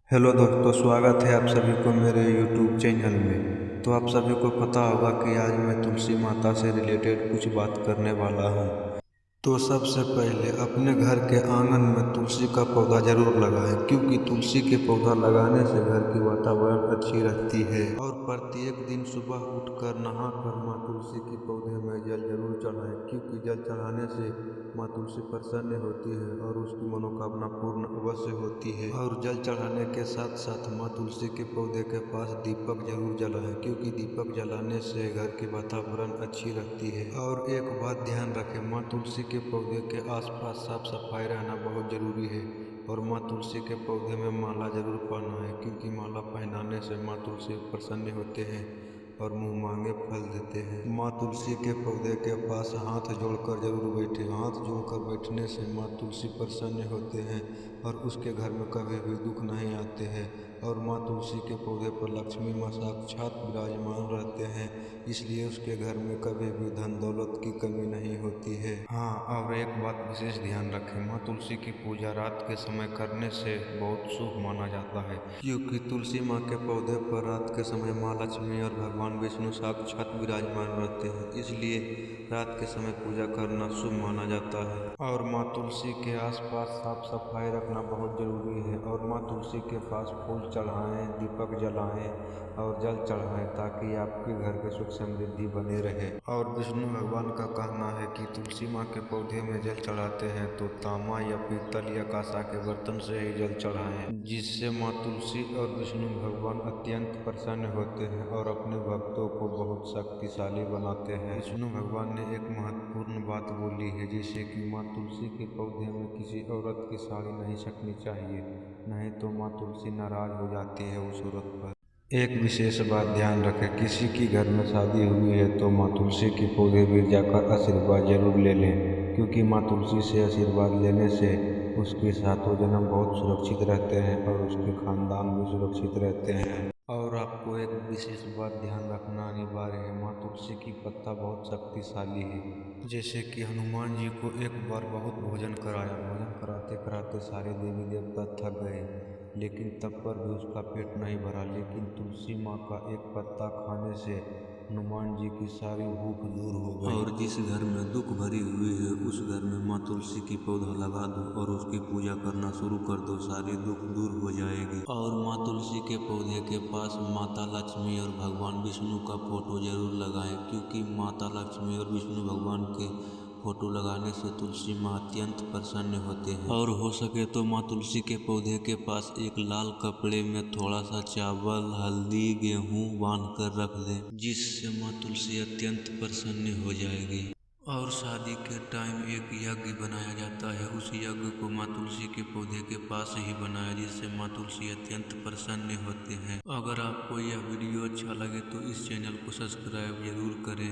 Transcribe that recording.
Hello दोस्तों, स्वागत है आप सभी को मेरे YouTube चैनल में। तो आप सभी को पता होगा कि आज मैं तुलसी माता से रिलेटेड कुछ बात करने वाला हूँ। तो सबसे पहले अपने घर के आंगन में तुलसी का पौधा जरूर लगाएं, क्योंकि तुलसी के पौधा लगाने से घर की वातावरण अच्छी रहती है। और प्रत्येक दिन सुबह उठकर नहाकर माँ तुलसी के पौधे में जल जरूर चढ़ाएं, क्योंकि जल चढ़ाने से माँ तुलसी प्रसन्न होती है और उसकी मनोकामना पूर्ण अवश्य होती है। और जल चढ़ाने के साथ साथ माँ तुलसी के पौधे के पास दीपक जरूर जलाएं, क्योंकि दीपक जलाने से घर की वातावरण अच्छी रहती है। और एक बात ध्यान रखें, माँ तुलसी के पौधे के आसपास साफ सफाई रहना बहुत जरूरी है। और माँ तुलसी के पौधे में माला जरूर पहना है, क्योंकि माला पहनाने से माँ तुलसी प्रसन्न होते हैं और मुंह मांगे फल देते हैं। माँ तुलसी के पौधे के पास हाथ जोड़कर जरूर बैठे। हाथ जोड़कर बैठने से माँ तुलसी प्रसन्न होते हैं और उसके घर में कभी भी दुख नहीं आते हैं। और माँ तुलसी के पौधे पर लक्ष्मी माँ साक्षात विराजमान रहते हैं, इसलिए उसके घर में कभी भी धन दौलत की कमी नहीं होती है। हाँ, और एक बात विशेष ध्यान रखें, माँ तुलसी की पूजा रात के समय करने से बहुत शुभ माना जाता है, क्योंकि तुलसी माँ के पौधे पर रात के समय माँ लक्ष्मी और भगवान विष्णु साक्षात विराजमान रहते हैं, इसलिए रात के समय पूजा करना शुभ माना जाता है। और माँ तुलसी के आसपास साफ सफाई रखना बहुत जरूरी है। और माँ तुलसी के पास फूल चढ़ाएं, दीपक जलाएं और जल चढ़ाएं, ताकि आपके घर के सुख समृद्धि बने रहे। और विष्णु भगवान का कहना है कि तुलसी माँ के पौधे में जल चढ़ाते हैं तो तांबा या पीतल या कांसा के बर्तन से ही जल चढ़ाएं, जिससे माँ तुलसी और विष्णु भगवान अत्यंत प्रसन्न होते हैं और अपने भक्तों को बहुत शक्तिशाली बनाते हैं। विष्णु भगवान ने एक महत्वपूर्ण बात बोली है, जैसे कि माँ तुलसी के पौधे में किसी औरत की साड़ी नहीं सकनी चाहिए, नहीं तो माँ तुलसी नाराज हो जाती है उस औरत पर। एक विशेष बात ध्यान रखें, किसी की घर में शादी हुई है तो माँ तुलसी के पौधे भी जाकर आशीर्वाद जरूर ले लें, क्योंकि माँ तुलसी से आशीर्वाद लेने से उसके सातों जन्म बहुत सुरक्षित रहते हैं और उसके खानदान भी सुरक्षित रहते हैं। और आपको एक विशेष बात ध्यान रखना अनिवार्य है, माँ तुलसी की पत्ता बहुत शक्तिशाली है। जैसे कि हनुमान जी को एक बार बहुत भोजन कराया, भोजन कराते कराते सारे देवी देवता थक गए, लेकिन तब पर भी उसका पेट नहीं भरा। लेकिन तुलसी माँ का एक पत्ता खाने से हनुमान जी की सारी भूख दूर हो गई। और जिस घर में दुख भरी हुई है उस घर में माँ तुलसी की पौधा लगा दो और उसकी पूजा करना शुरू कर दो, सारी दुख दूर हो जाएगी। और माँ तुलसी के पौधे के पास माता लक्ष्मी और भगवान विष्णु का फोटो जरूर लगाएं, क्योंकि माता लक्ष्मी और विष्णु भगवान के फोटो लगाने से तुलसी माँ अत्यंत प्रसन्न होते हैं। और हो सके तो माँ तुलसी के पौधे के पास एक लाल कपड़े में थोड़ा सा चावल, हल्दी, गेहूँ बांध कर रख दें, जिससे माँ तुलसी अत्यंत प्रसन्न हो जाएगी। और शादी के टाइम एक यज्ञ बनाया जाता है, उस यज्ञ को माँ तुलसी के पौधे के पास ही बनाया, जिससे माँ तुलसी अत्यंत प्रसन्न होते हैं। अगर आपको यह वीडियो अच्छा लगे तो इस चैनल को सब्सक्राइब जरूर करें।